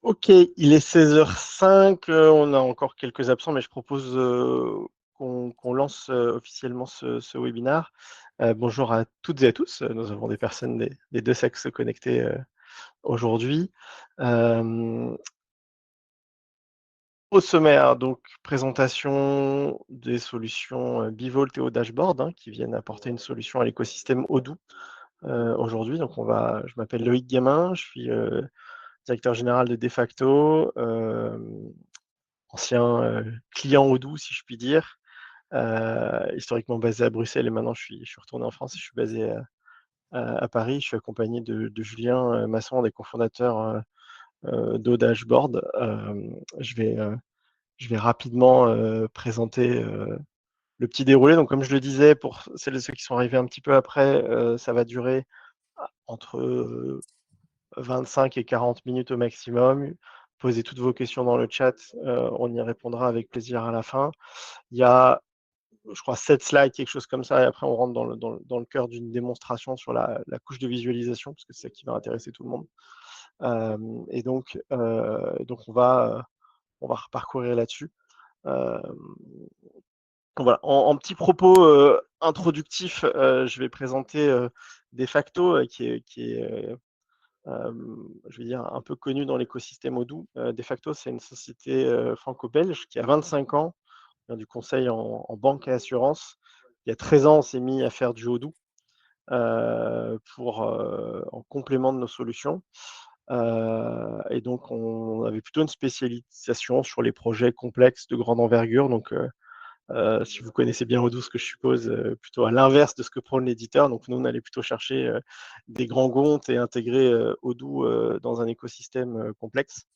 Ok, il est 16h05, on a encore quelques absents, mais je propose qu'on lance officiellement ce webinaire. Bonjour à toutes et à tous, nous avons des personnes des deux sexes connectés aujourd'hui. Au sommaire, donc présentation des solutions Bivolt et au dashboard qui viennent apporter une solution à l'écosystème Odoo aujourd'hui. Donc je m'appelle Loïc Gamin, je suis directeur général de Defacto, ancien client Odoo si je puis dire, historiquement basé à Bruxelles et maintenant je suis retourné en France et je suis basé à Paris. Je suis accompagné de Julien Masson, des cofondateurs d'O Dashboard. Je vais rapidement présenter le petit déroulé. Donc, comme je le disais, pour celles et ceux qui sont arrivés un petit peu après, ça va durer entre 25 et 40 minutes au maximum. Posez toutes vos questions dans le chat, on y répondra avec plaisir à la fin. Il y a, je crois, 7 slides, quelque chose comme ça, et après on rentre dans le cœur d'une démonstration sur la couche de visualisation, parce que c'est ça qui va intéresser tout le monde. Et donc on va reparcourir là-dessus. Voilà. En petit propos introductif, je vais présenter Defacto, qui est je vais dire, un peu connu dans l'écosystème Odoo. Defacto, c'est une société franco-belge qui a 25 ans, du conseil en banque et assurance. Il y a 13 ans, on s'est mis à faire du Odoo en complément de nos solutions. Et donc, on avait plutôt une spécialisation sur les projets complexes de grande envergure. Donc, si vous connaissez bien Odoo, ce que je suppose, plutôt à l'inverse de ce que prône l'éditeur. Donc, nous, on allait plutôt chercher des grands comptes et intégrer Odoo dans un écosystème complexe.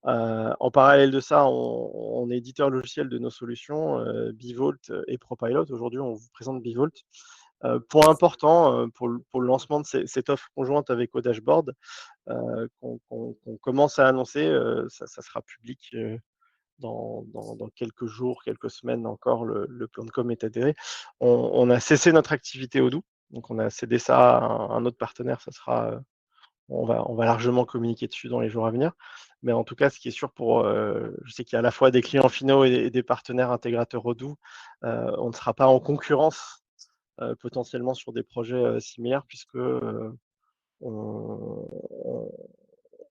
En parallèle de ça, on est éditeur logiciel de nos solutions, Bivolt et ProPilot. Aujourd'hui, on vous présente Bivolt. Point important pour le lancement de cette offre conjointe avec Au Dashboard, qu'on commence à annoncer, ça sera public dans quelques jours, quelques semaines encore, le plan de com est adhéré. On a cessé notre activité Odoo, donc on a cédé ça à un autre partenaire, on va largement communiquer dessus dans les jours à venir. Mais en tout cas, ce qui est sûr je sais qu'il y a à la fois des clients finaux et des partenaires intégrateurs Odoo, on ne sera pas en concurrence potentiellement sur des projets similaires puisque on,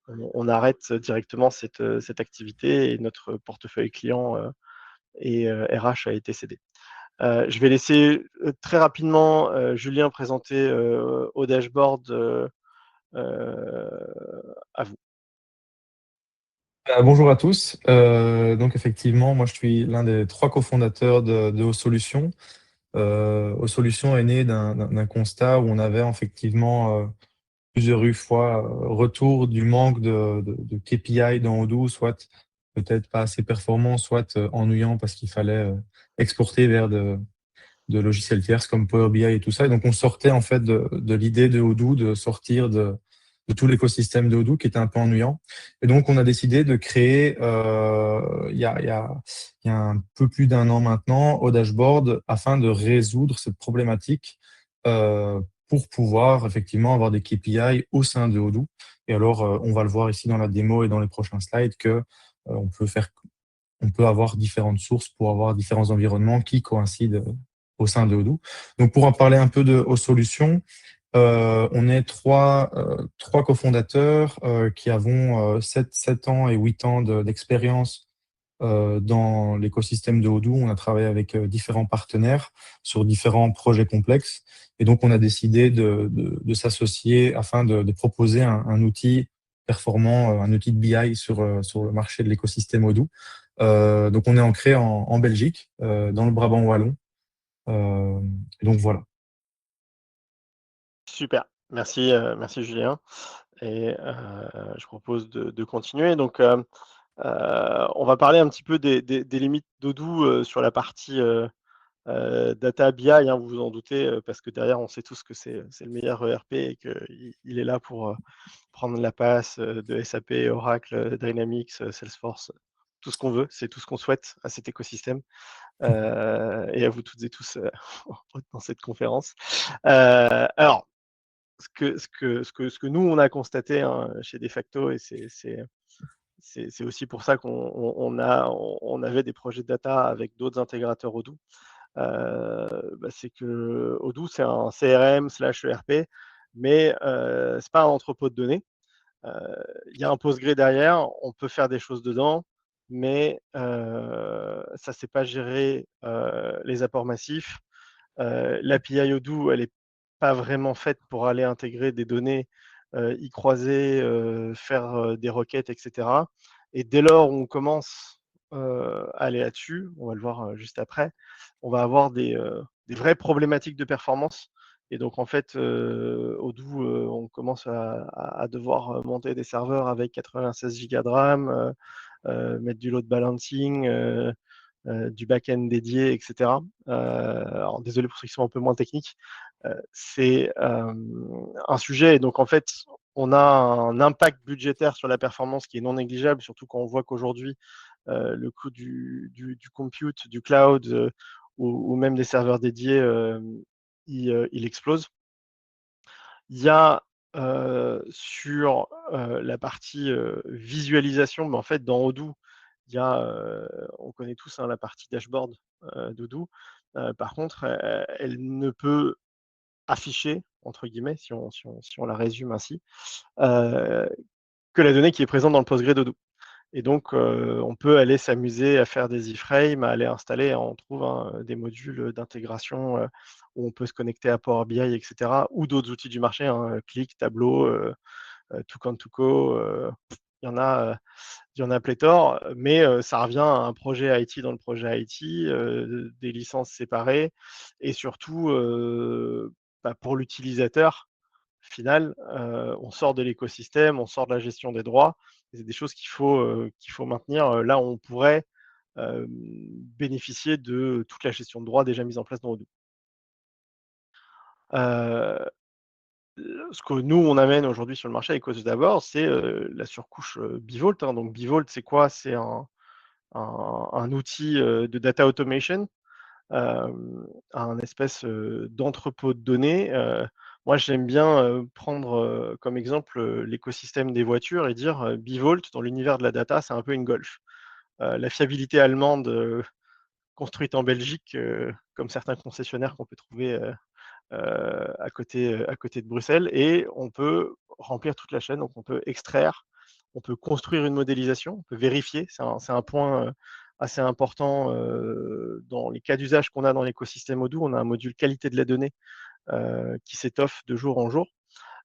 on arrête directement cette activité et notre portefeuille client et RH a été cédé. Je vais laisser très rapidement Julien présenter au dashboard à vous. Bonjour à tous. Donc effectivement, moi je suis l'un des trois cofondateurs de O Solutions. O Solutions est né d'un constat où on avait effectivement plusieurs fois retour du manque de KPI dans Odoo, soit peut-être pas assez performant, soit ennuyant parce qu'il fallait exporter vers de logiciels tierces comme Power BI et tout ça. Et donc, on sortait en fait de l'idée de Odoo de sortir de tout l'écosystème de Odoo qui était un peu ennuyant. Et donc, on a décidé de créer, il y a un peu plus d'un an maintenant, au dashboard afin de résoudre cette problématique pour pouvoir effectivement avoir des KPI au sein de Odoo. Et alors, on va le voir ici dans la démo et dans les prochains slides que on peut avoir différentes sources pour avoir différents environnements qui coïncident au sein de Odoo. Donc, pour en parler un peu de aux solutions, on est trois cofondateurs qui avons 7 ans et 8 ans d'expérience dans l'écosystème de Odoo. On a travaillé avec différents partenaires sur différents projets complexes. Et donc, on a décidé de s'associer afin de proposer un outil performant, un outil de BI sur le marché de l'écosystème Odoo. Donc, on est ancré en Belgique, dans le Brabant wallon. Et donc, voilà. Super, merci Julien. Et je propose de continuer. Donc, on va parler un petit peu des limites d'Odoo sur la partie data BI, vous vous en doutez, parce que derrière, on sait tous que c'est le meilleur ERP et qu'il est là pour prendre la place de SAP, Oracle, Dynamics, Salesforce, tout ce qu'on veut, c'est tout ce qu'on souhaite à cet écosystème et à vous toutes et tous dans cette conférence. Alors, ce que nous, on a constaté chez Defacto, et C'est aussi pour ça qu'on avait des projets de data avec d'autres intégrateurs Odoo. C'est que Odoo, c'est un CRM/ERP, mais c'est pas un entrepôt de données. Il y a un Postgre derrière, on peut faire des choses dedans, mais ça ne sait pas gérer les apports massifs. L'API Odoo, elle n'est pas vraiment faite pour aller intégrer des données, y croiser, faire des requêtes, etc. Et dès lors où on commence à aller là-dessus, on va le voir juste après, on va avoir des vraies problématiques de performance. Et donc, en fait, Odoo, on commence à devoir monter des serveurs avec 96 Go de RAM, mettre du load balancing, du back-end dédié, etc. Alors, désolé pour ceux qui sont un peu moins techniques. C'est un sujet. Et donc, en fait, on a un impact budgétaire sur la performance qui est non négligeable, surtout quand on voit qu'aujourd'hui, le coût du compute, du cloud ou même des serveurs dédiés, il explose. Il y a sur la partie visualisation, mais en fait, dans Odoo, il y a, on connaît tous la partie dashboard d'Odoo. Par contre, elle ne peut afficher, entre guillemets, si on la résume ainsi, que la donnée qui est présente dans le Postgre d'Odoo. Et donc, on peut aller s'amuser à faire des iframes, à aller installer, on trouve des modules d'intégration où on peut se connecter à Power BI, etc., ou d'autres outils du marché, Qlik, Tableau, Toucan2Co, il y en a, il y en a pléthore, mais ça revient à un projet IT dans le projet IT, des licences séparées, et surtout, pour l'utilisateur final, on sort de l'écosystème, on sort de la gestion des droits. C'est des choses qu'il faut maintenir. Là, on pourrait bénéficier de toute la gestion de droits déjà mise en place dans Odoo. Ce que nous, on amène aujourd'hui sur le marché avec Odoo d'abord, c'est la surcouche Bivolt. Donc Bivolt, c'est quoi? C'est un outil de data automation, un espèce d'entrepôt de données. Moi, j'aime bien prendre comme exemple l'écosystème des voitures et dire Bivolt, dans l'univers de la data, c'est un peu une Golf. La fiabilité allemande construite en Belgique, comme certains concessionnaires qu'on peut trouver à côté de Bruxelles, et on peut remplir toute la chaîne. Donc, on peut extraire, on peut construire une modélisation, on peut vérifier. C'est un point assez important dans les cas d'usage qu'on a dans l'écosystème Odoo. On a un module qualité de la donnée qui s'étoffe de jour en jour.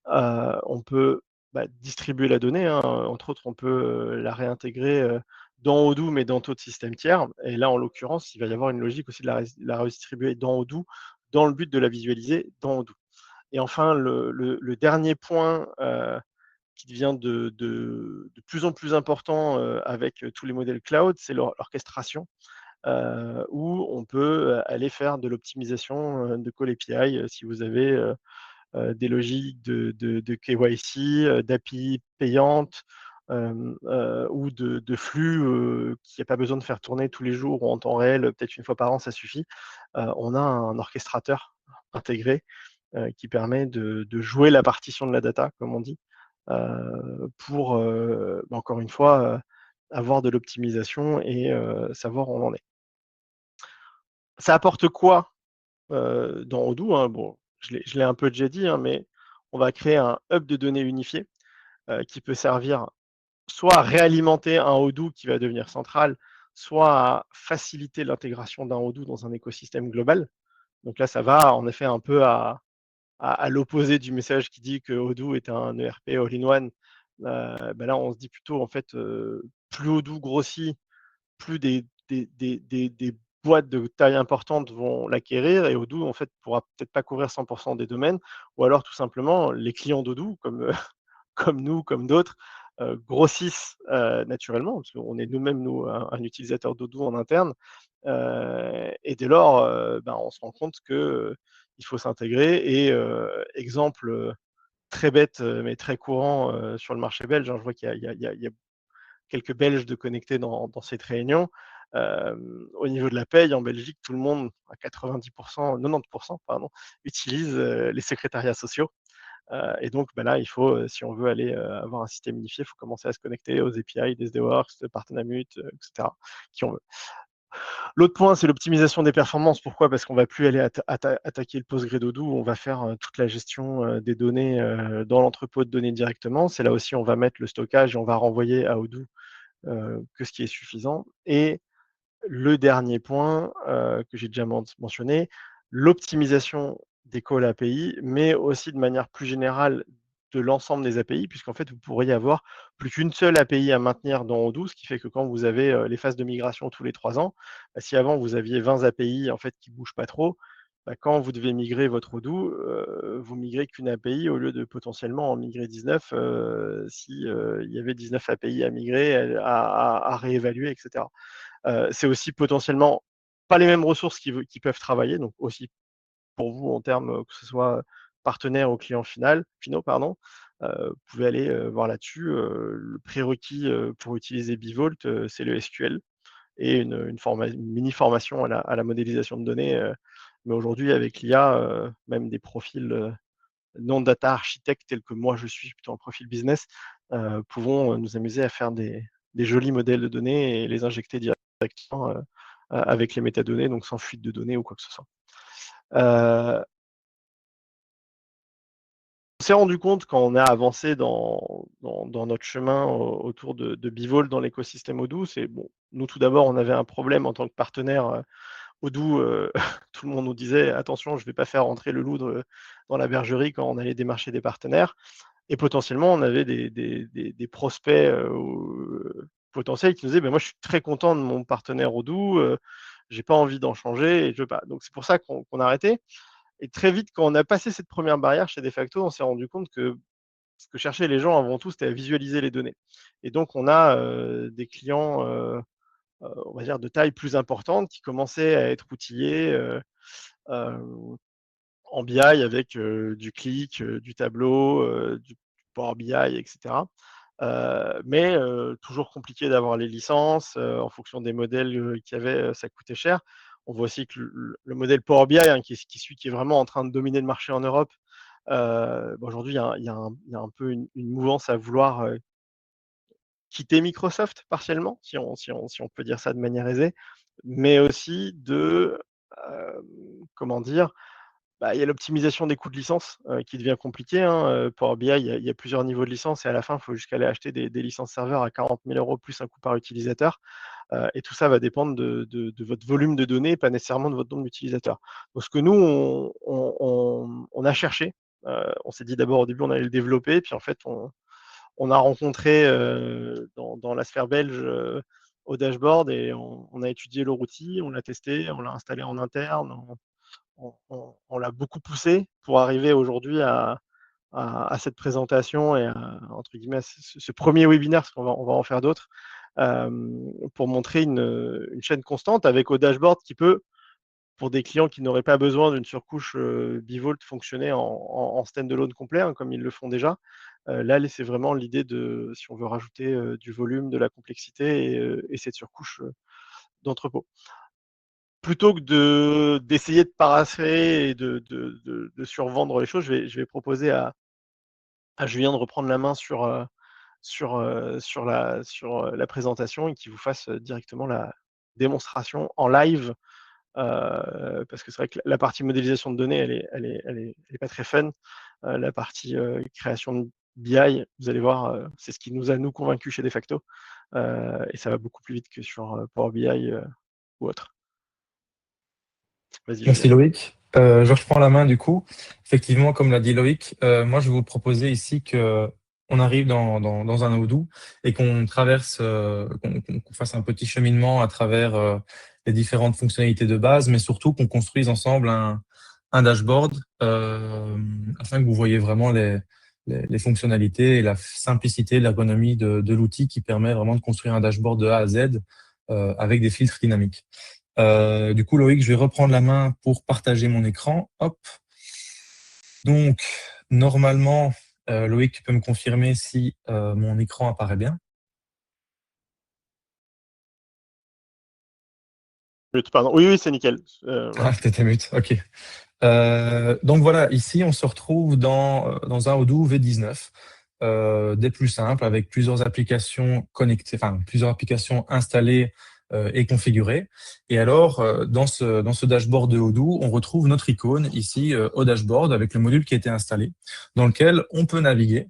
On peut distribuer la donnée, entre autres, on peut la réintégrer dans Odoo, mais dans d'autres systèmes tiers. Et là, en l'occurrence, il va y avoir une logique aussi de la redistribuer dans Odoo, dans le but de la visualiser dans Odoo. Et enfin, le dernier point qui devient de plus en plus important avec tous les modèles cloud, c'est l'orchestration, où on peut aller faire de l'optimisation de call API si vous avez des logiques de KYC, d'API payantes, ou de flux qu'il n'y a pas besoin de faire tourner tous les jours ou en temps réel, peut-être une fois par an, ça suffit. On a un orchestrateur intégré qui permet de jouer la partition de la data, comme on dit, pour, encore une fois, avoir de l'optimisation et savoir où on en est. Ça apporte quoi dans Odoo? Bon, je l'ai un peu déjà dit, mais on va créer un hub de données unifié qui peut servir soit à réalimenter un Odoo qui va devenir central, soit à faciliter l'intégration d'un Odoo dans un écosystème global. Donc là, ça va en effet un peu à l'opposé du message qui dit que Odoo est un ERP all-in-one. Là, on se dit plutôt, en fait, plus Odoo grossit, plus des boîtes de taille importante vont l'acquérir, et Odoo, en fait, pourra peut-être pas couvrir 100% des domaines, ou alors tout simplement les clients d'Odoo, comme, comme nous, comme d'autres, grossissent naturellement, parce qu'on est nous-mêmes, un utilisateur d'Odoo en interne, et dès lors, on se rend compte que il faut s'intégrer. Et exemple très bête, mais très courant sur le marché belge, je vois qu'il y a quelques Belges de connectés dans cette réunion. Au niveau de la paye, en Belgique, tout le monde, à 90%, 90%, pardon, utilise les secrétariats sociaux. Et donc, là, il faut, si on veut aller avoir un système unifié, il faut commencer à se connecter aux API des SDWorks, de Partenamut, etc., qui on veut. L'autre point, c'est l'optimisation des performances. Pourquoi? Parce qu'on va plus aller attaquer le PostgreDodoo, on va faire toute la gestion des données dans l'entrepôt de données directement. C'est là aussi on va mettre le stockage et on va renvoyer à Odoo que ce qui est suffisant. Et le dernier point que j'ai déjà mentionné, l'optimisation des calls API, mais aussi de manière plus générale de l'ensemble des API, puisqu'en fait, vous pourriez avoir plus qu'une seule API à maintenir dans Odoo, ce qui fait que quand vous avez les phases de migration tous les 3 ans, si avant vous aviez 20 API en fait, qui ne bougent pas trop, quand vous devez migrer votre Odoo, vous migrez qu'une API au lieu de potentiellement en migrer 19 si il y avait 19 API à migrer, à réévaluer, etc. C'est aussi potentiellement pas les mêmes ressources qui peuvent travailler, donc aussi pour vous en termes que ce soit partenaire ou client finaux, pardon, vous pouvez aller voir là-dessus. Le prérequis pour utiliser Bivolt, c'est le SQL et une mini formation à la modélisation de données. Mais aujourd'hui, avec l'IA, même des profils non data architectes tels que moi je suis, plutôt en profil business, pouvons nous amuser à faire des jolis modèles de données et les injecter directement avec les métadonnées, donc sans fuite de données ou quoi que ce soit. On s'est rendu compte quand on a avancé dans notre chemin autour de Bivol dans l'écosystème Odoo, c'est bon, nous tout d'abord on avait un problème en tant que partenaire Odoo, tout le monde nous disait attention, je ne vais pas faire rentrer le loup dans la bergerie quand on allait démarcher des partenaires. Et potentiellement, on avait des prospects potentiels qui nous disaient moi je suis très content de mon partenaire Odoo, j'ai pas envie d'en changer et je veux pas. Donc c'est pour ça qu'on a arrêté. Et très vite, quand on a passé cette première barrière chez Defacto, on s'est rendu compte que ce que cherchaient les gens avant tout, c'était à visualiser les données. Et donc on a des clients, on va dire de taille plus importante, qui commençaient à être outillés en BI avec du Qlik, du Tableau, du Power BI, etc. Mais toujours compliqué d'avoir les licences en fonction des modèles qu'il y avait, ça coûtait cher. On voit aussi que le modèle Power BI, qui est vraiment en train de dominer le marché en Europe, aujourd'hui, il y a un peu une mouvance à vouloir quitter Microsoft partiellement, si on peut dire ça de manière aisée, mais aussi de, comment dire, il y a l'optimisation des coûts de licence qui devient compliqué, hein. Power BI, il y a plusieurs niveaux de licence et à la fin, il faut jusqu'à aller acheter des licences serveurs à 40 000 € plus un coût par utilisateur. Et tout ça va dépendre de votre volume de données, pas nécessairement de votre nombre d'utilisateurs. Donc, ce que nous, on a cherché, on s'est dit d'abord au début, on allait le développer, puis en fait, on a rencontré dans la sphère belge au dashboard et on a étudié leur outil, on l'a testé, on l'a installé en interne, on l'a beaucoup poussé pour arriver aujourd'hui à cette présentation et entre guillemets, ce premier webinaire, parce on va en faire d'autres, pour montrer une chaîne constante avec au dashboard qui peut, pour des clients qui n'auraient pas besoin d'une surcouche Bivolt, fonctionner en stand-alone complet, hein, comme ils le font déjà. Là, c'est vraiment l'idée de, si on veut rajouter du volume, de la complexité et cette surcouche d'entrepôt. Plutôt que d'essayer de parasser et de survendre les choses, je vais proposer à Julien de reprendre la main sur la présentation et qu'il vous fasse directement la démonstration en live. Parce que c'est vrai que la partie modélisation de données, elle est pas très fun. La partie création de BI, vous allez voir, c'est ce qui nous a nous convaincus chez Defacto. Et ça va beaucoup plus vite que sur Power BI ou autre. Vas-y, Merci Julien. Loïc. Je reprends la main du coup. Effectivement, comme l'a dit Loïc, moi je vais vous proposer ici que on arrive dans un Odoo et qu'on traverse, qu'on fasse un petit cheminement à travers les différentes fonctionnalités de base, mais surtout qu'on construise ensemble un dashboard afin que vous voyez vraiment les fonctionnalités et la simplicité, l'ergonomie de l'outil qui permet vraiment de construire un dashboard de A à Z avec des filtres dynamiques. Du coup, Loïc, je vais reprendre la main pour partager mon écran. Hop. Donc, normalement, Loïc, tu peux me confirmer si mon écran apparaît bien. Pardon. Oui, oui, c'est nickel. Ah, Voilà. t'étais mute. Ok. Donc voilà, ici, on se retrouve dans un Odoo V19, des plus simples, avec plusieurs applications connectées, enfin, plusieurs applications installées et configurées. Et alors, dans ce dashboard de Odoo, on retrouve notre icône ici au dashboard avec le module qui a été installé, dans lequel on peut naviguer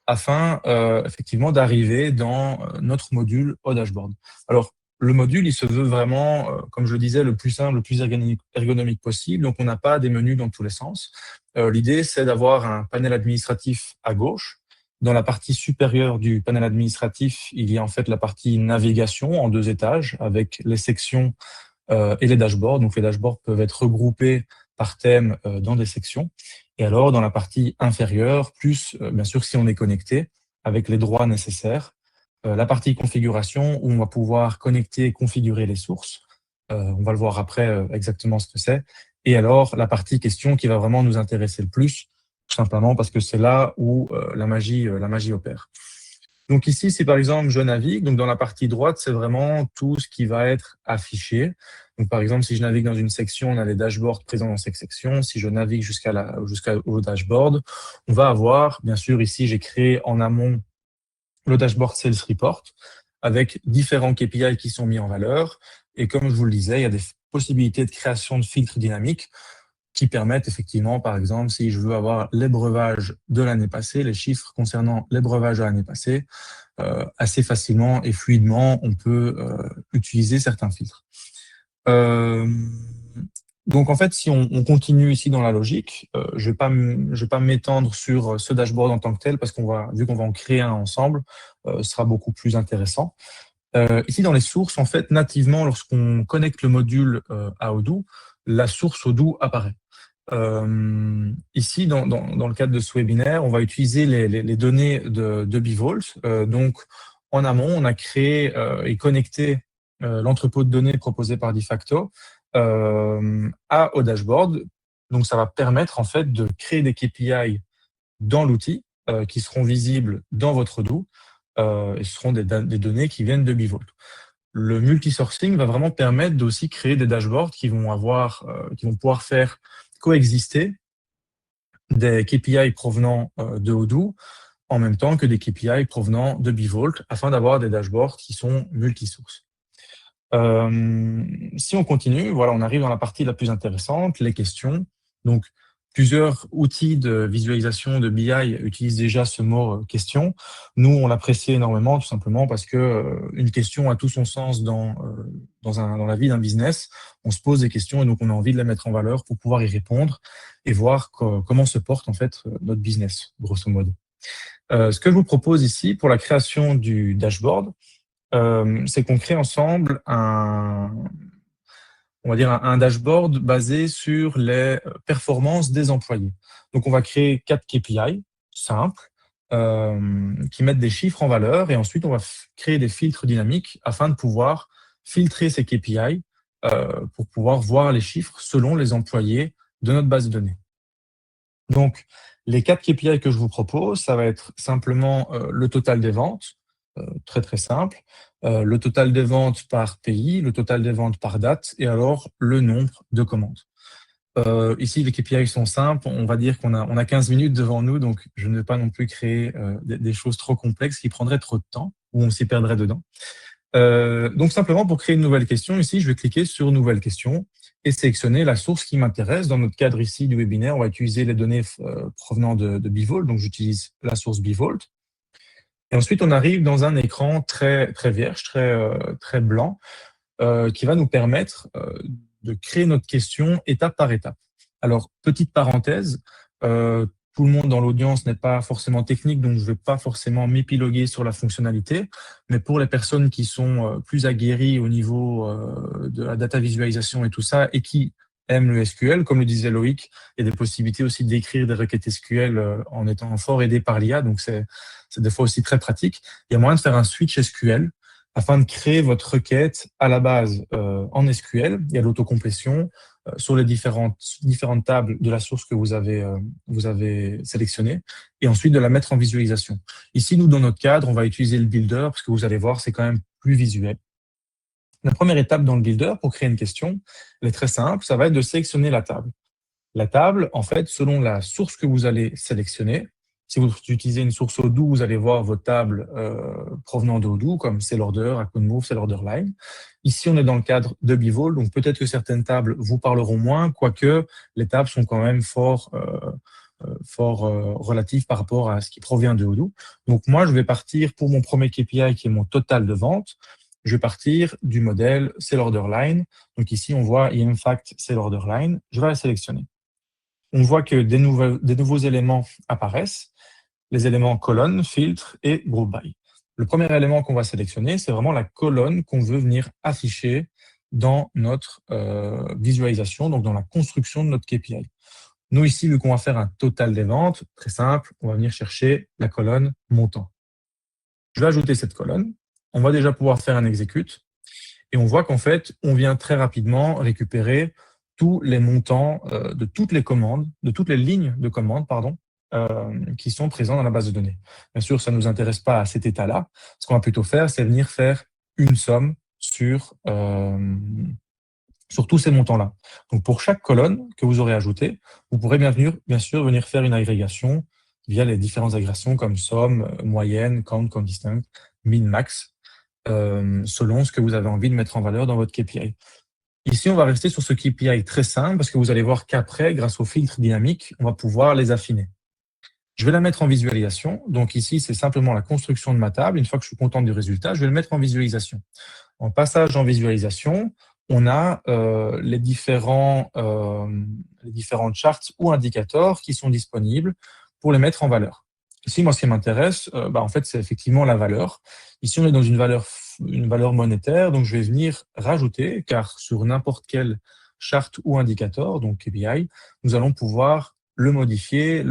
afin effectivement d'arriver dans notre module au dashboard. Alors, le module, il se veut vraiment, comme je le disais, le plus simple, le plus ergonomique possible. Donc, on n'a pas des menus dans tous les sens. L'idée, c'est d'avoir un panel administratif à gauche. Dans la partie supérieure du panel administratif, il y a en fait la partie navigation en 2 étages avec les sections et les dashboards. Donc, les dashboards peuvent être regroupés par thème dans des sections. Et alors, dans la partie inférieure, plus, bien sûr, si on est connecté, avec les droits nécessaires, la partie configuration où on va pouvoir connecter et configurer les sources. On va le voir après exactement ce que c'est. Et alors, la partie question qui va vraiment nous intéresser le plus, tout simplement parce que c'est là où la magie opère. Donc ici, si par exemple je navigue, donc dans la partie droite, c'est vraiment tout ce qui va être affiché. Donc par exemple, si je navigue dans une section, on a les dashboards présents dans cette section. Si je navigue jusqu'au dashboard, on va avoir, bien sûr, ici j'ai créé en amont le dashboard Sales Report avec différents KPI qui sont mis en valeur. Et comme je vous le disais, il y a des possibilités de création de filtres dynamiques qui permettent effectivement, par exemple, si je veux avoir les breuvages de l'année passée, les chiffres concernant les breuvages de l'année passée, assez facilement et fluidement, on peut utiliser certains filtres. Donc en fait, si on continue ici dans la logique, je vais pas m'étendre sur ce dashboard en tant que tel parce vu qu'on va en créer un ensemble, ce sera beaucoup plus intéressant. Ici dans les sources, en fait, nativement, lorsqu'on connecte le module à Odoo, la source Odoo apparaît. Ici, dans le cadre de ce webinaire, on va utiliser les données de Bvault. Donc en amont, on a créé et connecté l'entrepôt de données proposé par Defacto au dashboard. Donc, ça va permettre en fait de créer des KPI dans l'outil qui seront visibles dans votre Odoo et ce seront des données qui viennent de Bvault. Le multisourcing va vraiment permettre d'aussi créer des dashboards qui vont pouvoir faire coexister des KPI provenant de Odoo en même temps que des KPI provenant de Bvault afin d'avoir des dashboards qui sont multisources. Si on continue, voilà, on arrive dans la partie la plus intéressante, les questions. Donc, plusieurs outils de visualisation de BI utilisent déjà ce mot question. Nous, on l'apprécie énormément, tout simplement parce que une question a tout son sens dans la vie d'un business. On se pose des questions et donc on a envie de les mettre en valeur pour pouvoir y répondre et voir comment se porte en fait notre business, grosso modo. Ce que je vous propose ici pour la création du dashboard, c'est qu'on crée ensemble on va dire un dashboard basé sur les performances des employés. Donc, on va créer 4 KPI simples qui mettent des chiffres en valeur et ensuite, on va créer des filtres dynamiques afin de pouvoir filtrer ces KPI pour pouvoir voir les chiffres selon les employés de notre base de données. Donc, les 4 KPI que je vous propose, ça va être simplement le total des ventes, très très simple, le total des ventes par pays, le total des ventes par date et alors le nombre de commandes. Ici, les KPI sont simples. On va dire qu'on a 15 minutes devant nous, donc je ne vais pas non plus créer des choses trop complexes qui prendraient trop de temps ou on s'y perdrait dedans. Donc simplement, pour créer une nouvelle question, ici, je vais cliquer sur Nouvelle question et sélectionner la source qui m'intéresse. Dans notre cadre ici du webinaire, on va utiliser les données provenant de Bvault, donc j'utilise la source Bvault. Et ensuite, on arrive dans un écran très, très vierge, très blanc, qui va nous permettre de créer notre question étape par étape. Alors, petite parenthèse, tout le monde dans l'audience n'est pas forcément technique, donc je ne vais pas forcément m'épiloguer sur la fonctionnalité, mais pour les personnes qui sont plus aguerries au niveau de la data visualisation et tout ça, et qui aiment le SQL, comme le disait Loïc, il y a des possibilités aussi d'écrire des requêtes SQL en étant fort aidé par l'IA, donc c'est des fois aussi très pratique. Il y a moyen de faire un switch SQL afin de créer votre requête à la base en SQL. Il y a l'autocomplétion sur les différentes tables de la source que vous avez sélectionnée et ensuite de la mettre en visualisation. Ici, nous, dans notre cadre, on va utiliser le builder parce que vous allez voir, c'est quand même plus visuel. La première étape dans le builder pour créer une question, elle est très simple, ça va être de sélectionner la table. La table, en fait, selon la source que vous allez sélectionner, si vous utilisez une source Odoo, vous allez voir vos tables provenant d'Odoo, comme Sellorder, AccountMove, Sellorderline. Ici, on est dans le cadre de Bivol, donc peut-être que certaines tables vous parleront moins, quoique les tables sont quand même fort relatives par rapport à ce qui provient de Odoo. Donc moi, je vais partir pour mon premier KPI, qui est mon total de vente. Je vais partir du modèle Sellorderline. Donc ici, on voit IMFACT Sellorderline. Je vais la sélectionner. On voit que des nouveaux éléments apparaissent, les éléments colonne, filtre et group by. Le premier élément qu'on va sélectionner, c'est vraiment la colonne qu'on veut venir afficher dans notre visualisation, donc dans la construction de notre KPI. Nous, ici, vu qu'on va faire un total des ventes, très simple, on va venir chercher la colonne montant. Je vais ajouter cette colonne. On va déjà pouvoir faire un execute. Et on voit qu'en fait, on vient très rapidement récupérer tous les montants de toutes les commandes, de toutes les lignes de commandes, pardon, qui sont présents dans la base de données. Bien sûr, ça ne nous intéresse pas à cet état-là. Ce qu'on va plutôt faire, c'est venir faire une somme sur tous ces montants-là. Donc, pour chaque colonne que vous aurez ajoutée, vous pourrez bien sûr venir faire une agrégation via les différentes agrégations comme somme, moyenne, count, consistent, min, max, selon ce que vous avez envie de mettre en valeur dans votre KPI. Ici, on va rester sur ce KPI très simple parce que vous allez voir qu'après, grâce au filtre dynamique, on va pouvoir les affiner. Je vais la mettre en visualisation. Donc ici, c'est simplement la construction de ma table. Une fois que je suis content du résultat, je vais le mettre en visualisation. En passage en visualisation, on a les différents charts ou indicateurs qui sont disponibles pour les mettre en valeur. Ici, moi, ce qui m'intéresse, en fait, c'est effectivement la valeur. Ici, on est dans une valeur monétaire, donc je vais venir rajouter, car sur n'importe quel charte ou indicateur, donc KPI, nous allons pouvoir le modifier,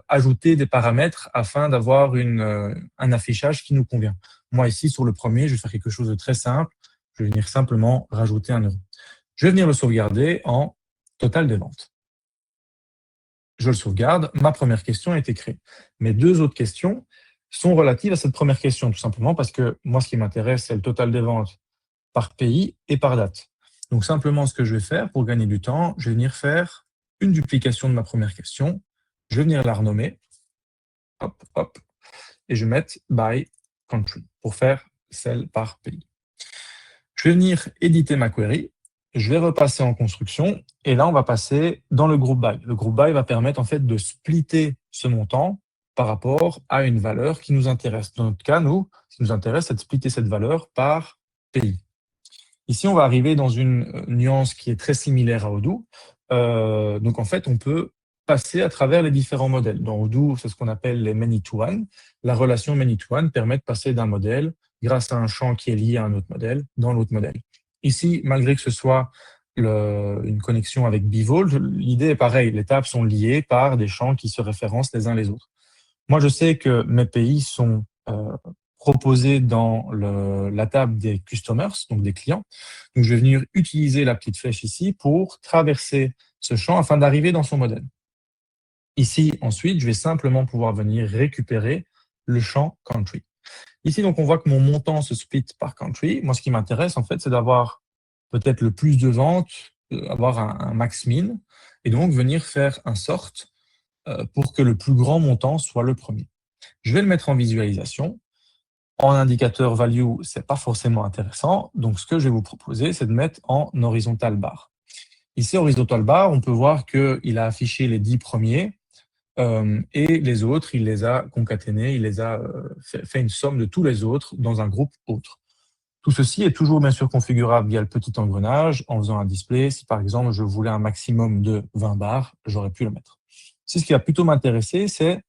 ajouter des paramètres afin d'avoir un affichage qui nous convient. Moi, ici, sur le premier, je vais faire quelque chose de très simple. Je vais venir simplement rajouter 1 euro. Je vais venir le sauvegarder en total des ventes. Je le sauvegarde. Ma première question a été créée. Mes 2 autres questions sont relatives à cette première question, tout simplement parce que moi, ce qui m'intéresse, c'est le total des ventes par pays et par date. Donc, simplement, ce que je vais faire pour gagner du temps, je vais venir faire une duplication de ma première question. Je vais venir la renommer. Hop, hop. Et je vais mettre by country pour faire celle par pays. Je vais venir éditer ma query. Je vais repasser en construction. Et là, on va passer dans le group by. Le group by va permettre en fait de splitter ce montant par rapport à une valeur qui nous intéresse. Dans notre cas, nous, ce qui nous intéresse, c'est de splitter cette valeur par pays. Ici, on va arriver dans une nuance qui est très similaire à Odoo. Donc, en fait, on peut passer à travers les différents modèles. Dans Odoo, c'est ce qu'on appelle les many-to-one. La relation many-to-one permet de passer d'un modèle, grâce à un champ qui est lié à un autre modèle, dans l'autre modèle. Ici, malgré que ce soit une connexion avec Bivol, l'idée est pareille. Les tables sont liées par des champs qui se référencent les uns les autres. Moi, je sais que mes pays sont proposés dans la table des customers, donc des clients. Donc, je vais venir utiliser la petite flèche ici pour traverser ce champ afin d'arriver dans son modèle. Ici, ensuite, je vais simplement pouvoir venir récupérer le champ country. Ici, donc, on voit que mon montant se split par country. Moi, ce qui m'intéresse, en fait, c'est d'avoir peut-être le plus de ventes, avoir un max min, et donc venir faire un sort pour que le plus grand montant soit le premier. Je vais le mettre en visualisation. En indicateur value, c'est pas forcément intéressant. Donc, ce que je vais vous proposer, c'est de mettre en horizontal bar. Ici, horizontal bar, on peut voir qu'il a affiché les 10 premiers et les autres, il les a concaténés, il les a fait une somme de tous les autres dans un groupe autre. Tout ceci est toujours bien sûr configurable via le petit engrenage en faisant un display. Si par exemple, je voulais un maximum de 20 bars, j'aurais pu le mettre. Si ce qui va plutôt m'intéresser, c'est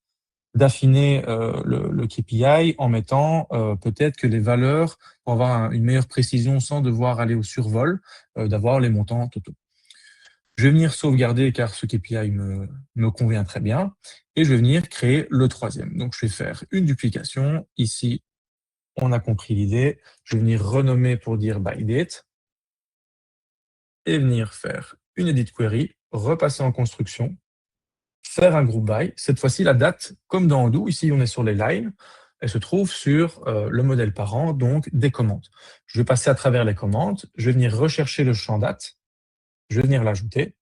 d'affiner le KPI en mettant peut-être que les valeurs, pour avoir une meilleure précision sans devoir aller au survol, d'avoir les montants totaux. Je vais venir sauvegarder car ce KPI me convient très bien et je vais venir créer le troisième. Donc, je vais faire une duplication. Ici, on a compris l'idée. Je vais venir renommer pour dire by date et venir faire une edit query, repasser en construction, faire un group by. Cette fois-ci, la date, comme dans Odoo, ici on est sur les lines, elle se trouve sur le modèle parent, donc des commandes. Je vais passer à travers les commandes, je vais venir rechercher le champ date Je vais venir l'ajouter.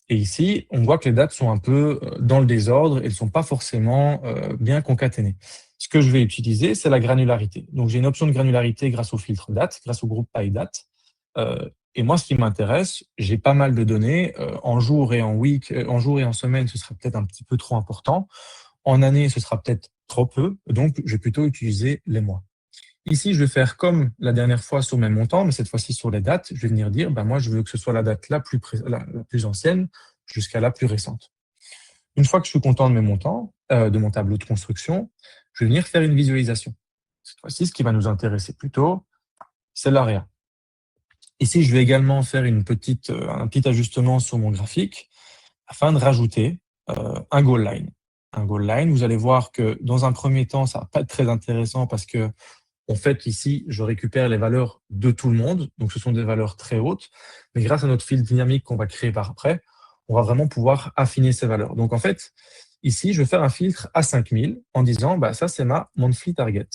Et ici, on voit que les dates sont un peu dans le désordre et ne sont pas forcément bien concaténées. Ce que je vais utiliser, c'est la granularité. Donc, j'ai une option de granularité grâce au filtre date, grâce au groupe by date. Et moi, ce qui m'intéresse, j'ai pas mal de données. En jours et en week, en jours et en semaine, ce sera peut-être un petit peu trop important. En année, ce sera peut-être trop peu. Donc, je vais plutôt utiliser les mois. Ici, je vais faire comme la dernière fois sur mes montants, mais cette fois-ci sur les dates. Je vais venir dire, moi, je veux que ce soit la date la plus ancienne jusqu'à la plus récente. Une fois que je suis content de mes montants, de mon tableau de construction, je vais venir faire une visualisation. Cette fois-ci, ce qui va nous intéresser plutôt, c'est l'AREA. Ici, je vais également faire un petit ajustement sur mon graphique afin de rajouter un goal line. Un goal line, vous allez voir que dans un premier temps, ça va pas être très intéressant parce que en fait, ici, je récupère les valeurs de tout le monde. Donc, ce sont des valeurs très hautes. Mais grâce à notre fil dynamique qu'on va créer par après, on va vraiment pouvoir affiner ces valeurs. Donc, en fait, ici, je vais faire un filtre à 5000 en disant, ça, c'est ma monthly target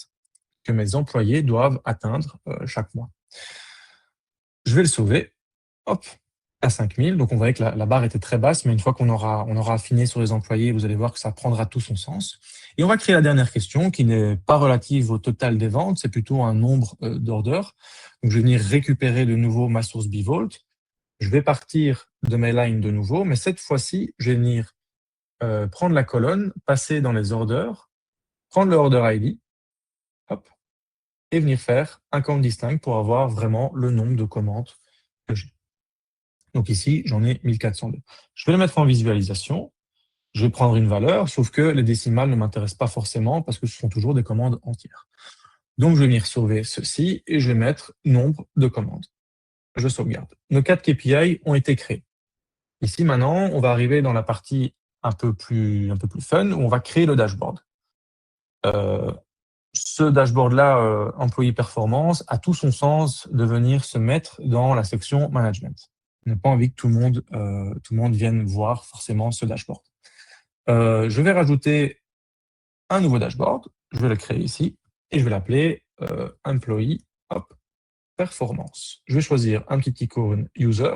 que mes employés doivent atteindre chaque mois. Je vais le sauver. Hop, à 5000. Donc, on voyait que la barre était très basse, mais une fois qu'on aura affiné sur les employés, vous allez voir que ça prendra tout son sens. Et on va créer la dernière question qui n'est pas relative au total des ventes, c'est plutôt un nombre d'orders. Donc, je vais venir récupérer de nouveau ma source Bvault. Je vais partir de mes lines de nouveau, mais cette fois-ci, je vais venir prendre la colonne, passer dans les orders, prendre le order ID, hop, et venir faire un count distinct pour avoir vraiment le nombre de commandes que j'ai. Donc ici, j'en ai 1402. Je vais le mettre en visualisation. Je vais prendre une valeur, sauf que les décimales ne m'intéressent pas forcément parce que ce sont toujours des commandes entières. Donc, je vais venir sauver ceci et je vais mettre nombre de commandes. Je sauvegarde. Nos 4 KPI ont été créés. Ici, maintenant, on va arriver dans la partie un peu plus fun où on va créer le dashboard. Ce dashboard-là, employé performance, a tout son sens de venir se mettre dans la section management. On n'a pas envie que tout le monde vienne voir forcément ce dashboard. Je vais rajouter un nouveau dashboard. Je vais le créer ici et je vais l'appeler employee performance. Je vais choisir un petit icône user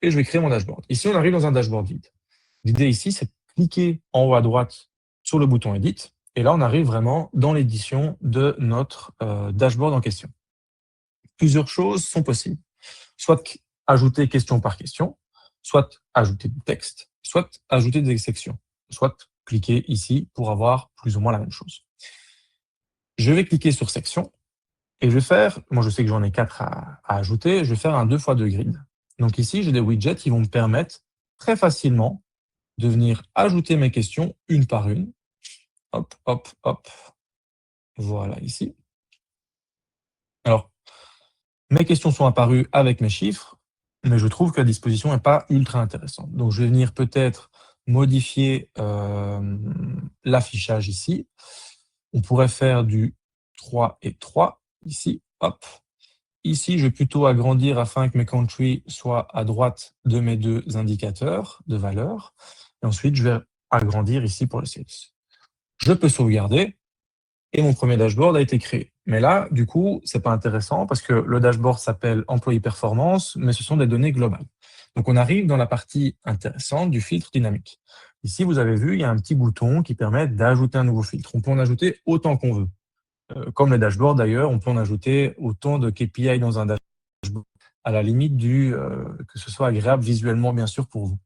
et je vais créer mon dashboard. Ici, on arrive dans un dashboard vide. L'idée ici, c'est de cliquer en haut à droite sur le bouton Edit. Et là, on arrive vraiment dans l'édition de notre dashboard en question. Plusieurs choses sont possibles. Soit ajouter question par question, soit ajouter du texte, soit ajouter des sections, soit cliquer ici pour avoir plus ou moins la même chose. Je vais cliquer sur section et je vais faire, moi je sais que j'en ai 4 à ajouter, je vais faire un 2x2 grid. Donc ici, j'ai des widgets qui vont me permettre très facilement de venir ajouter mes questions une par une. Hop, hop, hop. Voilà ici. Alors, mes questions sont apparues avec mes chiffres, mais je trouve que la disposition n'est pas ultra intéressante. Donc, je vais venir peut-être modifier l'affichage ici. On pourrait faire du 3 et 3 ici. Hop. Ici, je vais plutôt agrandir afin que mes countries soient à droite de mes 2 indicateurs de valeur. Et ensuite, je vais agrandir ici pour le sales. Je peux sauvegarder et mon premier dashboard a été créé. Mais là, du coup, c'est pas intéressant parce que le dashboard s'appelle Employee Performance, mais ce sont des données globales. Donc, on arrive dans la partie intéressante du filtre dynamique. Ici, vous avez vu, il y a un petit bouton qui permet d'ajouter un nouveau filtre. On peut en ajouter autant qu'on veut. Comme les dashboards d'ailleurs, on peut en ajouter autant de KPI dans un dashboard, à la limite que ce soit agréable visuellement, bien sûr, pour vous.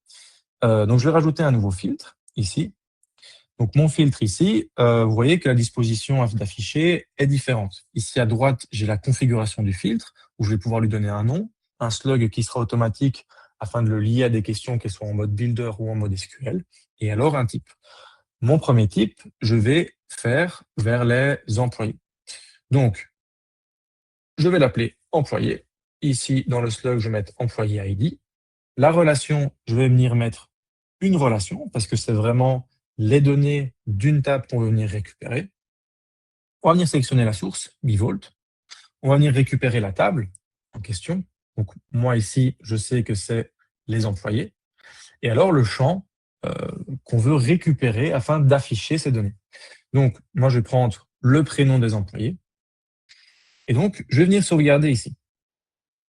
Donc, je vais rajouter un nouveau filtre ici. Donc, mon filtre ici, vous voyez que la disposition d'afficher est différente. Ici, à droite, j'ai la configuration du filtre, où je vais pouvoir lui donner un nom, un slug qui sera automatique afin de le lier à des questions qui soient en mode builder ou en mode SQL, et alors un type. Mon premier type, je vais faire vers les employés. Donc, je vais l'appeler employé. Ici, dans le slug, je vais mettre employé ID. La relation, je vais venir mettre une relation, parce que c'est vraiment les données d'une table qu'on veut venir récupérer. On va venir sélectionner la source, Bvault. On va venir récupérer la table en question. Donc, moi, ici, je sais que c'est les employés. Et alors, le champ qu'on veut récupérer afin d'afficher ces données. Donc, moi, je vais prendre le prénom des employés. Et donc, je vais venir sauvegarder ici.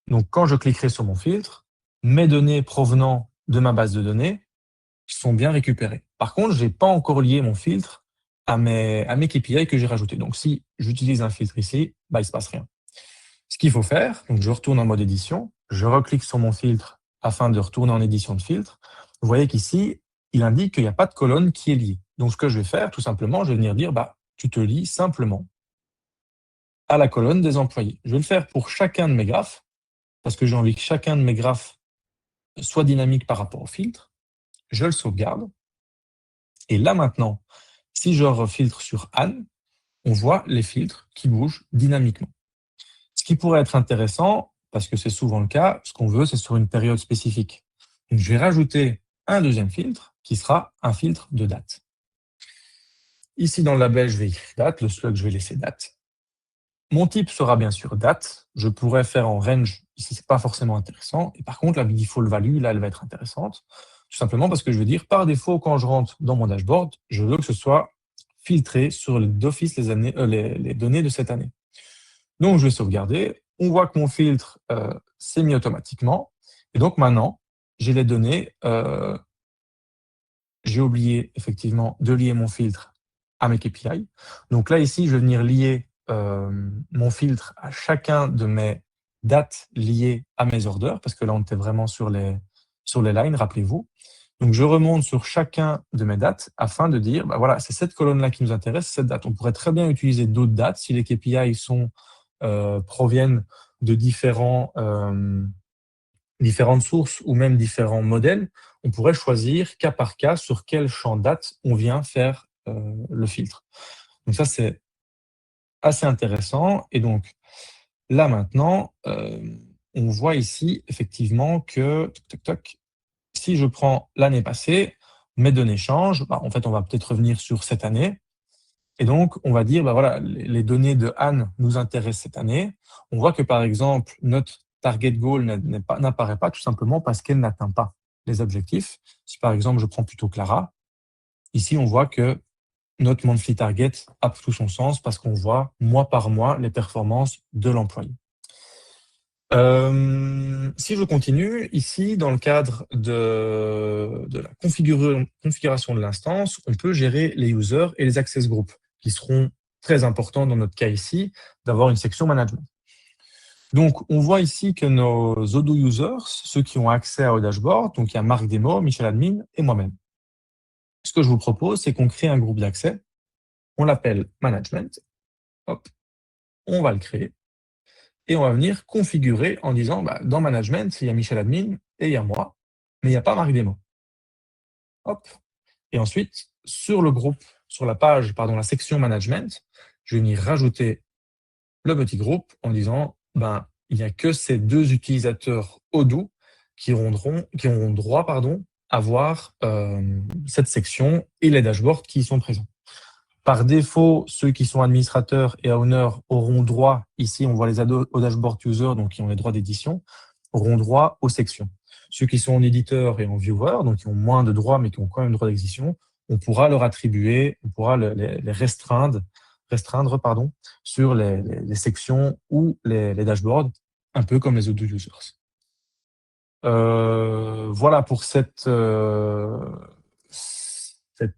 Donc, quand je cliquerai sur mon filtre, mes données provenant de ma base de données sont bien récupérées. Par contre, je n'ai pas encore lié mon filtre à mes KPI que j'ai rajoutés. Donc, si j'utilise un filtre ici, bah, il ne se passe rien. Ce qu'il faut faire, donc je retourne en mode édition, je reclique sur mon filtre afin de retourner en édition de filtre. Vous voyez qu'ici, il indique qu'il n'y a pas de colonne qui est liée. Donc, ce que je vais faire, tout simplement, je vais venir dire, bah, tu te lies simplement à la colonne des employés. Je vais le faire pour chacun de mes graphes, parce que j'ai envie que chacun de mes graphes soit dynamique par rapport au filtre. Je le sauvegarde. Et là, maintenant, si je refiltre sur Anne, on voit les filtres qui bougent dynamiquement. Ce qui pourrait être intéressant, parce que c'est souvent le cas, ce qu'on veut, c'est sur une période spécifique. Donc, je vais rajouter un deuxième filtre qui sera un filtre de date. Ici, dans le label, je vais écrire date. Le slug, je vais laisser date. Mon type sera bien sûr date. Je pourrais faire en range. Ici, c'est pas forcément intéressant. Et par contre, la default value, là, elle va être intéressante. Tout simplement parce que je veux dire, par défaut, quand je rentre dans mon dashboard, je veux que ce soit filtré sur d'office les données de cette année. Donc, je vais sauvegarder. On voit que mon filtre s'est mis automatiquement. Et donc, maintenant, j'ai les données. J'ai oublié effectivement de lier mon filtre à mes KPI. Donc là, ici, je vais venir lier mon filtre à chacun de mes dates liées à mes orders, parce que là, on était vraiment sur les lines, rappelez-vous. Donc, je remonte sur chacun de mes dates afin de dire, bah voilà, c'est cette colonne-là qui nous intéresse, cette date. On pourrait très bien utiliser d'autres dates si les KPI proviennent de différentes sources ou même différents modèles. On pourrait choisir cas par cas sur quel champ date on vient faire le filtre. Donc ça, c'est assez intéressant. Et donc, là maintenant, on voit ici effectivement que, toc, toc, toc, si je prends l'année passée, mes données changent. Bah, en fait, on va peut-être revenir sur cette année. Et donc, on va dire, bah voilà, les données de Anne nous intéressent cette année. On voit que, par exemple, notre target goal n'apparaît pas tout simplement parce qu'elle n'atteint pas les objectifs. Si, par exemple, je prends plutôt Clara, ici, on voit que notre monthly target a tout son sens parce qu'on voit mois par mois les performances de l'employé. Si je continue, ici, dans le cadre de la configuration de l'instance, on peut gérer les users et les access groups, qui seront très importants dans notre cas ici, d'avoir une section management. Donc, on voit ici que nos Odoo users, ceux qui ont accès au dashboard, donc il y a Marc Demo, Michel Admin et moi-même. Ce que je vous propose, c'est qu'on crée un groupe d'accès, on l'appelle Management, hop, on va le créer. Et on va venir configurer en disant, bah, dans Management, il y a Michel Admin et il y a moi, mais il n'y a pas Marc Demo. Hop. Et ensuite, sur le groupe, sur la page, pardon, la section Management, je vais venir rajouter le petit groupe en disant, ben, il n'y a que ces deux utilisateurs Odoo qui auront droit, à voir cette section et les dashboards qui y sont présents. Par défaut, ceux qui sont administrateurs et owners auront droit, ici on voit les au dashboard user, donc qui ont les droits d'édition, auront droit aux sections. Ceux qui sont en éditeur et en viewer, donc qui ont moins de droits mais qui ont quand même droit d'édition, on pourra leur attribuer, on pourra les restreindre sur les sections ou les dashboards, un peu comme les autres users. Voilà pour cette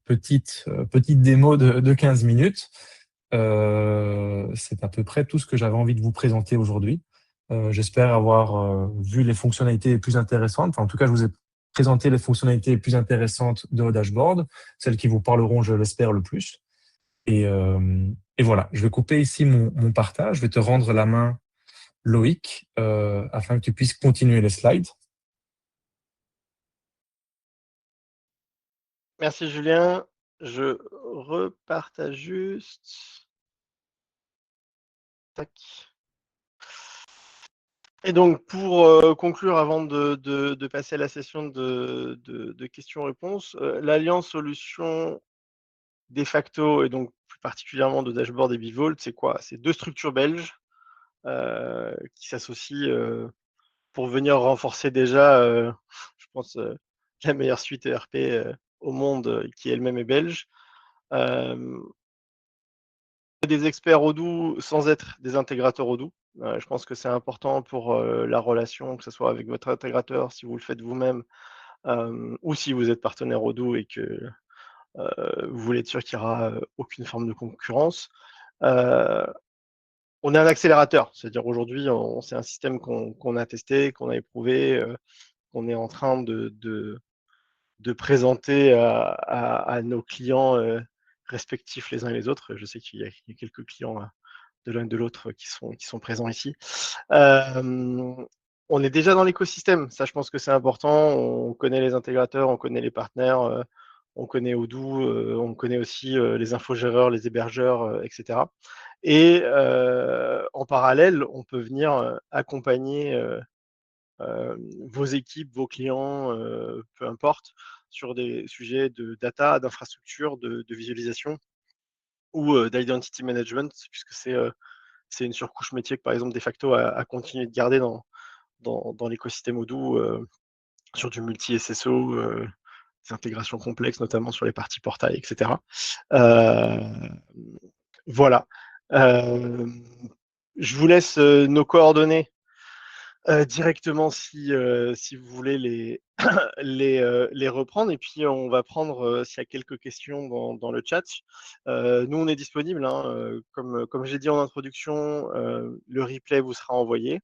petite démo de 15 minutes. C'est à peu près tout ce que j'avais envie de vous présenter aujourd'hui. J'espère avoir vu les fonctionnalités les plus intéressantes. Enfin, en tout cas, je vous ai présenté les fonctionnalités les plus intéressantes de vos dashboards, celles qui vous parleront, je l'espère, le plus. Et, et voilà, je vais couper ici mon partage. Je vais te rendre la main, Loïc, afin que tu puisses continuer les slides. Merci Julien. Je repartage juste. Tac. Et donc, pour conclure, avant de passer à la session de questions-réponses, l'Alliance Solutions de facto, et donc plus particulièrement de Dashboard et Bivolt, c'est quoi? C'est deux structures belges qui s'associent pour venir renforcer déjà, je pense, la meilleure suite ERP au monde, qui elle-même est belge. des experts Odoo sans être des intégrateurs Odoo. Je pense que c'est important pour la relation, que ce soit avec votre intégrateur, si vous le faites vous-même, ou si vous êtes partenaire Odoo et que vous voulez être sûr qu'il n'y aura aucune forme de concurrence. On est un accélérateur, c'est-à-dire aujourd'hui, c'est un système qu'on a testé, qu'on a éprouvé, qu'on est en train de présenter à nos clients respectifs les uns et les autres. Je sais qu'il y a quelques clients de l'un et de l'autre qui sont présents ici. On est déjà dans l'écosystème, ça je pense que c'est important. On connaît les intégrateurs, on connaît les partenaires, on connaît Odoo, on connaît aussi les infogéreurs, les hébergeurs, etc. Et en parallèle, on peut venir accompagner vos équipes, vos clients, peu importe, sur des sujets de data, d'infrastructure, de visualisation ou d'identity management, puisque c'est une surcouche métier que, par exemple, Defacto a continué de garder dans l'écosystème Odoo sur du multi-SSO, des intégrations complexes, notamment sur les parties portail, etc. Voilà. Je vous laisse nos coordonnées directement si vous voulez les reprendre. Et puis, on va prendre s'il y a quelques questions dans le chat. Nous, on est disponible. Hein, comme j'ai dit en introduction, le replay vous sera envoyé.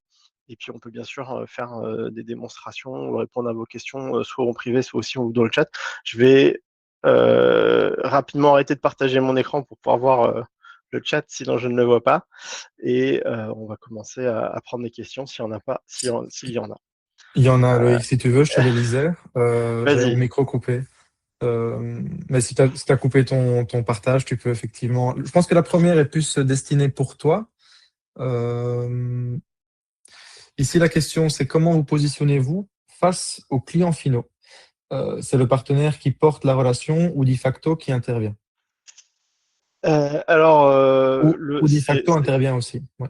Et puis, on peut bien sûr faire des démonstrations, répondre à vos questions, soit en privé, soit aussi dans le chat. Je vais rapidement arrêter de partager mon écran pour pouvoir voir le chat, sinon je ne le vois pas. Et on va commencer à prendre des questions s'il y en a pas, s'il y en a. Il y en a, Loïc, si tu veux, je te les lisais. J'avais mon Vas-y. micro coupé. Mais si tu as coupé ton partage, tu peux effectivement. Je pense que la première est plus destinée pour toi. Euh, Ici, la question, c'est comment vous positionnez-vous face aux clients finaux? C'est le partenaire qui porte la relation ou Defacto qui intervient? Alors, Ou Defacto intervient aussi. Ouais.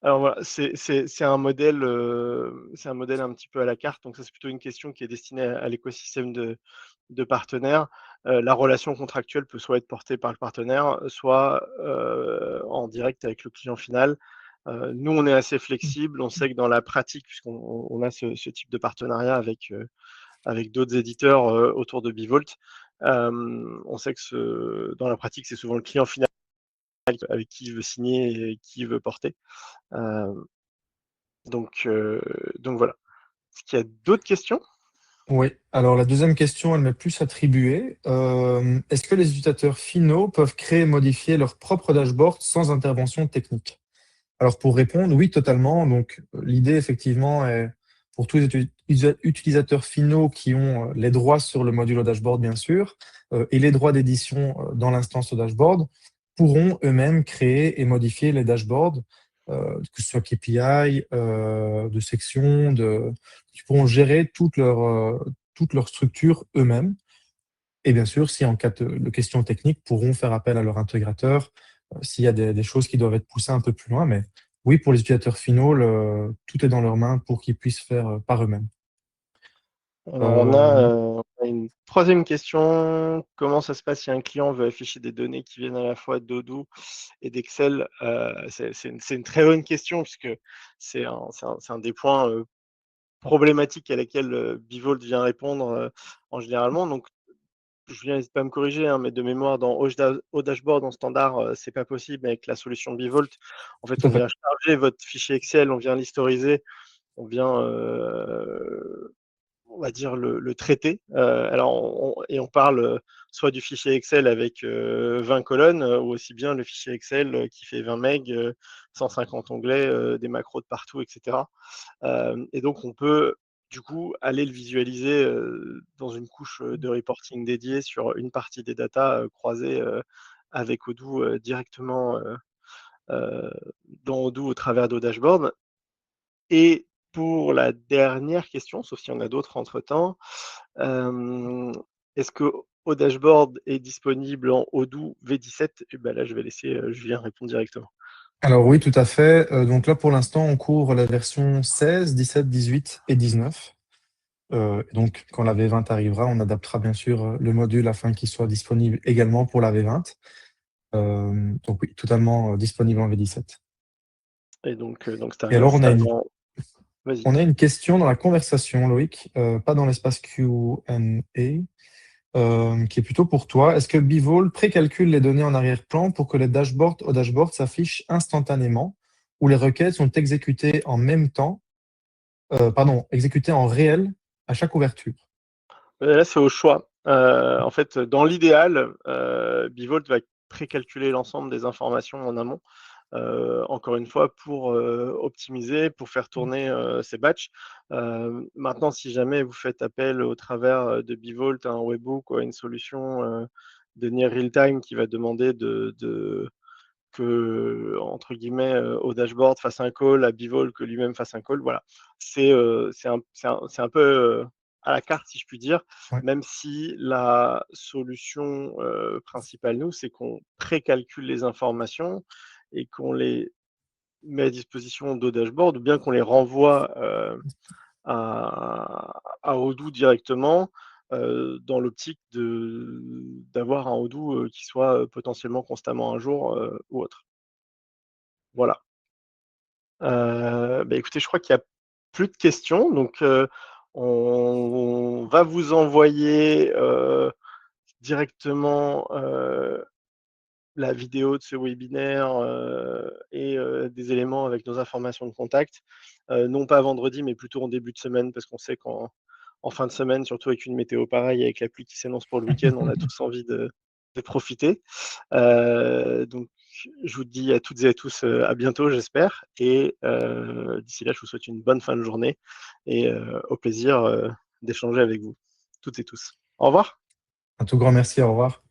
alors voilà, c'est c'est un modèle un petit peu à la carte. Donc ça, c'est plutôt une question qui est destinée à l'écosystème de partenaires. La relation contractuelle peut soit être portée par le partenaire, soit en direct avec le client final. Nous, on est assez flexible. On sait que dans la pratique, puisqu'on a ce type de partenariat avec d'autres éditeurs autour de Bivolt, on sait que dans la pratique, c'est souvent le client final avec qui il veut signer et qui il veut porter. Euh, donc voilà. Est-ce qu'il y a d'autres questions? Oui. Alors, la deuxième question, elle m'est plus attribuée. Est-ce que les utilisateurs finaux peuvent créer et modifier leur propre dashboard sans intervention technique? Alors, pour répondre, oui, totalement. Donc, l'idée, effectivement, est pour tous les utilisateurs finaux qui ont les droits sur le module au dashboard, bien sûr, et les droits d'édition dans l'instance au dashboard, pourront eux-mêmes créer et modifier les dashboards, que ce soit KPI, de sections, qui pourront gérer toute leur structure eux-mêmes. Et bien sûr, si en cas de questions techniques, pourront faire appel à leur intégrateur s'il y a des choses qui doivent être poussées un peu plus loin. Mais oui, pour les utilisateurs finaux, tout est dans leurs mains pour qu'ils puissent faire par eux-mêmes. Alors, Euh, on a une troisième question. Comment ça se passe si un client veut afficher des données qui viennent à la fois d'Odoo et d'Excel? C'est une très bonne question puisque c'est un des points problématiques à laquelle Bivolt vient répondre en généralement. Donc, Julien, n'hésite pas à me corriger, hein, mais de mémoire, dans au dashboard en standard, c'est pas possible avec la solution Bivolt. En fait, Tout à on fait. vient charger votre fichier Excel, on vient l'historiser, on vient, on va dire, le traiter. Et on parle soit du fichier Excel avec 20 colonnes, ou aussi bien le fichier Excel qui fait 20 MB, 150 onglets, des macros de partout, etc. Et donc, on peut du coup aller le visualiser dans une couche de reporting dédiée sur une partie des datas croisées avec Odoo directement euh, dans Odoo au travers de dashboard. Et pour la dernière question, sauf s'il y en a d'autres entre-temps, est-ce que au dashboard est disponible en Odoo V17? Et ben là, je vais laisser Julien répondre directement. Alors oui, tout à fait. Donc là, pour l'instant, on couvre la version 16, 17, 18 et 19. Donc, quand la V20 arrivera, on adaptera bien sûr le module afin qu'il soit disponible également pour la V20. Donc oui, totalement disponible en V17. Et donc Et alors, c'est arrivé en... Vas-y. on a une question dans la conversation, Loïc, pas dans l'espace Q&A, qui est plutôt pour toi. Est-ce que Bivol précalcule les données en arrière-plan pour que les dashboards au dashboard s'affichent instantanément ou les requêtes sont exécutées en même temps, exécutées en réel à chaque ouverture? Là, c'est au choix. En fait, dans l'idéal, Bivolt va précalculer l'ensemble des informations en amont, encore une fois, pour optimiser, pour faire tourner ces batchs. Maintenant, si jamais vous faites appel au travers de Bivolt à un webhook ou à une solution de near real-time qui va demander que, entre guillemets, au dashboard fasse un call, à Bivol que lui-même fasse un call. Voilà. C'est un peu à la carte, si je puis dire, Ouais. même si la solution principale, nous, c'est qu'on précalcule les informations et qu'on les met à disposition de dashboard ou bien qu'on les renvoie à Odoo directement dans l'optique d'avoir un Odoo qui soit potentiellement constamment un jour ou autre. Voilà. Bah, écoutez, je crois qu'il y a plus de questions, donc on va vous envoyer directement la vidéo de ce webinaire et des éléments avec nos informations de contact. Non pas vendredi, mais plutôt en début de semaine, parce qu'on sait qu'en fin de semaine, surtout avec une météo pareille, avec la pluie qui s'annonce pour le week-end, on a tous envie de profiter. Donc, je vous dis à toutes et à tous à bientôt, j'espère. Et d'ici là, je vous souhaite une bonne fin de journée et au plaisir d'échanger avec vous, toutes et tous. Au revoir. Un tout grand merci, au revoir.